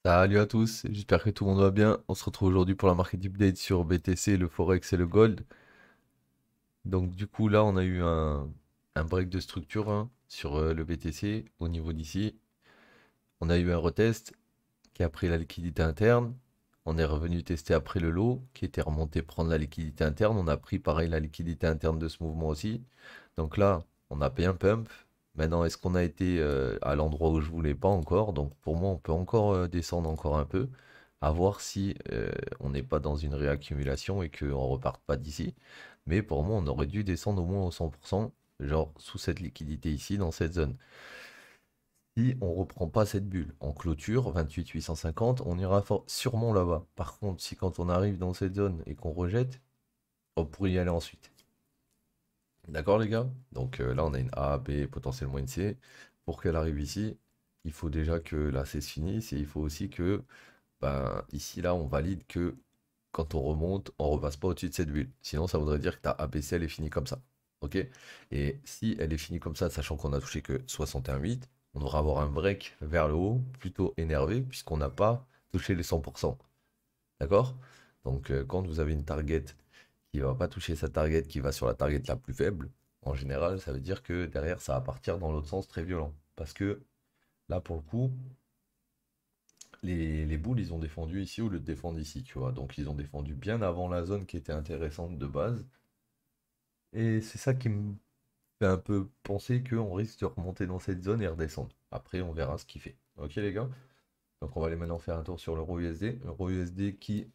Salut à tous, j'espère que tout le monde va bien. On se retrouve aujourd'hui pour la market update sur BTC, le Forex et le Gold. Donc du coup là on a eu un break de structure hein, sur le BTC au niveau d'ici. On a eu un retest qui a pris la liquidité interne. On est revenu tester après le lot qui était remonté prendre la liquidité interne. On a pris pareil la liquidité interne de ce mouvement aussi. Donc là on a bien pump. Maintenant est-ce qu'on a été à l'endroit où je voulais? Pas encore. Donc pour moi on peut encore descendre encore un peu. À voir si on n'est pas dans une réaccumulation et qu'on ne reparte pas d'ici. Mais pour moi, on aurait dû descendre au moins au 100%, genre sous cette liquidité ici, dans cette zone. Si on reprend pas cette bulle en clôture, 28 850, on ira sûrement là-bas. Par contre, si quand on arrive dans cette zone et qu'on rejette, on pourrait y aller ensuite. D'accord les gars? Donc là, on a une A, B, potentiellement une C. Pour qu'elle arrive ici, il faut déjà que la C se finisse et il faut aussi que, ben, ici, là, on valide que quand on remonte, on repasse pas au-dessus de cette bulle. Sinon, ça voudrait dire que ta ABC, elle est finie comme ça. Ok? Et si elle est finie comme ça, sachant qu'on a touché que 61,8, on devra avoir un break vers le haut, plutôt énervé, puisqu'on n'a pas touché les 100%. D'accord? Donc, quand vous avez une target qui va pas toucher sa target, qui va sur la target la plus faible, en général, ça veut dire que derrière, ça va partir dans l'autre sens très violent. Parce que là, pour le coup, les boules, ils ont défendu ici au lieu de défendre ici, tu vois. Donc, ils ont défendu bien avant la zone qui était intéressante de base. Et c'est ça qui me fait un peu penser qu'on risque de remonter dans cette zone et redescendre. Après, on verra ce qu'il fait. Ok, les gars? Donc, on va aller maintenant faire un tour sur l'euro USD. L'euro USD qui,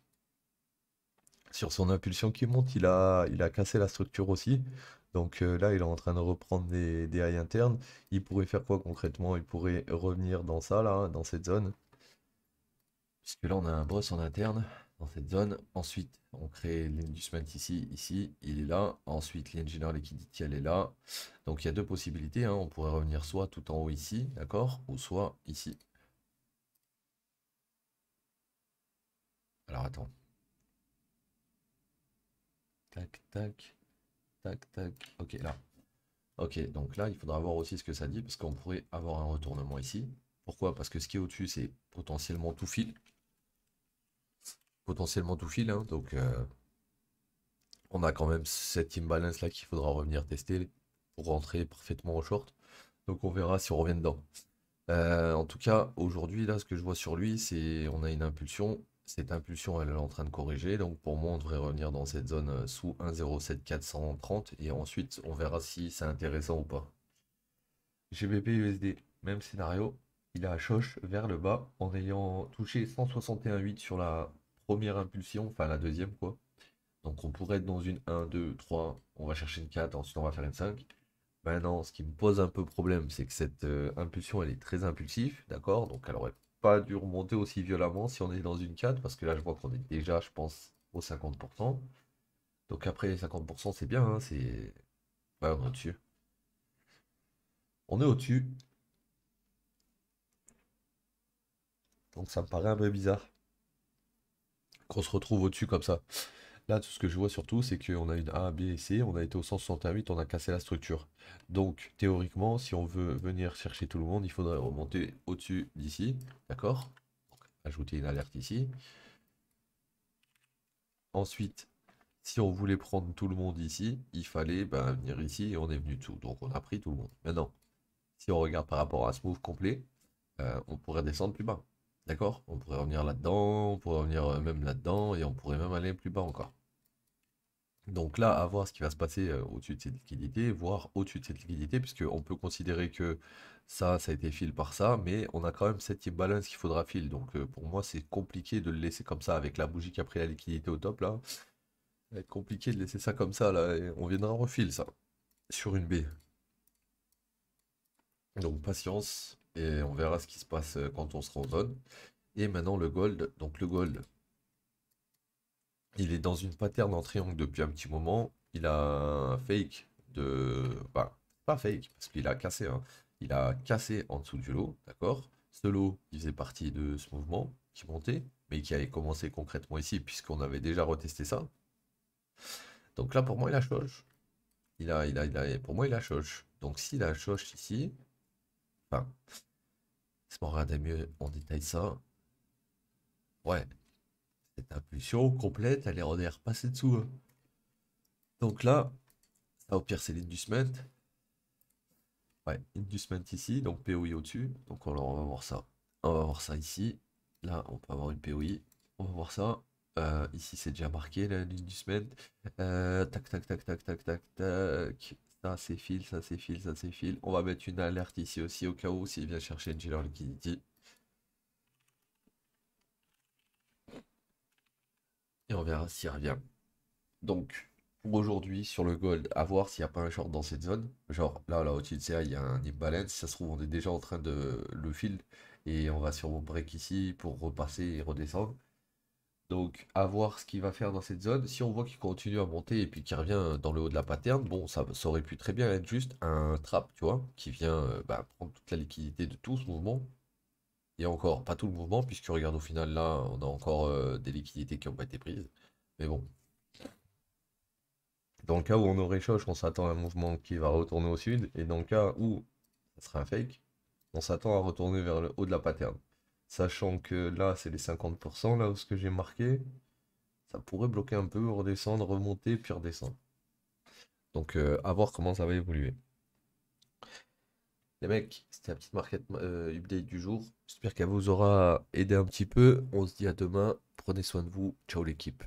sur son impulsion qui monte, il a cassé la structure aussi. Donc là, il est en train de reprendre des highs internes. Il pourrait faire quoi concrètement? Il pourrait revenir dans ça, là, dans cette zone. Puisque là, on a un boss en interne dans cette zone. Ensuite, on crée l'inducement ici, ici, il est là. Ensuite, l'engineer liquidity, elle est là. Donc, il y a deux possibilités, hein. On pourrait revenir soit tout en haut ici, d'accord? Ou soit ici. Alors, attends. Tac, tac, tac, tac. Ok, là. Ok, donc là, il faudra voir aussi ce que ça dit, parce qu'on pourrait avoir un retournement ici. Pourquoi? Parce que ce qui est au-dessus, c'est potentiellement tout fil. Potentiellement tout fil, hein. Donc, on a quand même cette imbalance là qu'il faudra revenir tester pour rentrer parfaitement au short. Donc on verra si on revient dedans. En tout cas, aujourd'hui, là, ce que je vois sur lui, c'est on a une impulsion. Cette impulsion, elle est en train de corriger. Donc pour moi, on devrait revenir dans cette zone sous 1,07430 et ensuite on verra si c'est intéressant ou pas. GBP USD, même scénario. Il a choche vers le bas en ayant touché 161,8 sur la première impulsion, enfin la deuxième quoi. Donc on pourrait être dans une 1, 2, 3, on va chercher une 4, ensuite on va faire une 5. Maintenant, ce qui me pose un peu problème, c'est que cette impulsion, elle est très impulsive, d'accord? Donc elle aurait pas dû remonter aussi violemment si on est dans une 4, parce que là je vois qu'on est déjà, je pense, au 50%. Donc après les 50%, c'est bien, hein, c'est... Ouais, on est au-dessus. On est au-dessus, donc ça me paraît un peu bizarre qu'on se retrouve au-dessus comme ça. Là, tout ce que je vois surtout, c'est qu'on a une A, B et C, on a été au 168, on a cassé la structure. Donc, théoriquement, si on veut venir chercher tout le monde, il faudrait remonter au-dessus d'ici, d'accord? Donc, ajouter une alerte ici. Ensuite, si on voulait prendre tout le monde ici, il fallait ben, venir ici et on est venu tout. Donc, on a pris tout le monde. Maintenant, si on regarde par rapport à ce move complet, on pourrait descendre plus bas. D'accord? On pourrait revenir là-dedans, on pourrait revenir même là-dedans et on pourrait même aller plus bas encore. Donc là, à voir ce qui va se passer au-dessus de cette liquidité, voire au-dessus de cette liquidité, puisqu'on peut considérer que ça a été fil par ça, mais on a quand même cette imbalance qu'il faudra fil. Donc pour moi, c'est compliqué de le laisser comme ça avec la bougie qui a pris la liquidité au top là. Ça va être compliqué de laisser ça comme ça là, et on viendra refil ça sur une B. Donc patience, et on verra ce qui se passe quand on sera en zone. Et maintenant le gold, donc le gold, il est dans une pattern en triangle depuis un petit moment. Il a un fake de... Bah, pas fake, parce qu'il a cassé. Hein. Il a cassé en dessous du lot, d'accord? Ce lot, il faisait partie de ce mouvement qui montait, mais qui avait commencé concrètement ici, puisqu'on avait déjà retesté ça. Donc là, pour moi, il a choche. Pour moi, il a choche. Donc s'il a choche ici, enfin, laisse-moi regarder mieux en détail ça. Ouais, cette impulsion complète, on est repassé dessous, hein. Donc là, ça au pire c'est l'inducement. Ouais, inducement ici, donc POI au-dessus. Donc on va voir ça. On va voir ça ici. Là, on peut avoir une POI. On va voir ça. Ici, c'est déjà marqué, là, l'inducement. Tac, tac, tac, tac, tac, tac, tac. Ça, c'est fil, ça, c'est fil, ça, c'est fil. On va mettre une alerte ici aussi au cas où s'il vient chercher une Jailer Liquidity. Et on verra s'il revient. Donc, pour aujourd'hui, sur le gold, à voir s'il n'y a pas un short dans cette zone. Genre, là, au-dessus de ça, il y a un imbalance. Si ça se trouve, on est déjà en train de le field. Et on va sûrement break ici pour repasser et redescendre. Donc, à voir ce qu'il va faire dans cette zone. Si on voit qu'il continue à monter et puis qu'il revient dans le haut de la pattern, bon, ça aurait pu très bien être juste un trap, tu vois, qui vient bah, prendre toute la liquidité de tout ce mouvement. Et encore, pas tout le mouvement, puisque regarde au final, là, on a encore des liquidités qui n'ont pas été prises. Mais bon. Dans le cas où on aurait Choche, on s'attend à un mouvement qui va retourner au sud. Et dans le cas où ça sera un fake, on s'attend à retourner vers le haut de la pattern. Sachant que là, c'est les 50%, là où ce que j'ai marqué. Ça pourrait bloquer un peu, redescendre, remonter, puis redescendre. Donc, à voir comment ça va évoluer. Les mecs, c'était la petite market update du jour. J'espère qu'elle vous aura aidé un petit peu. On se dit à demain. Prenez soin de vous. Ciao l'équipe.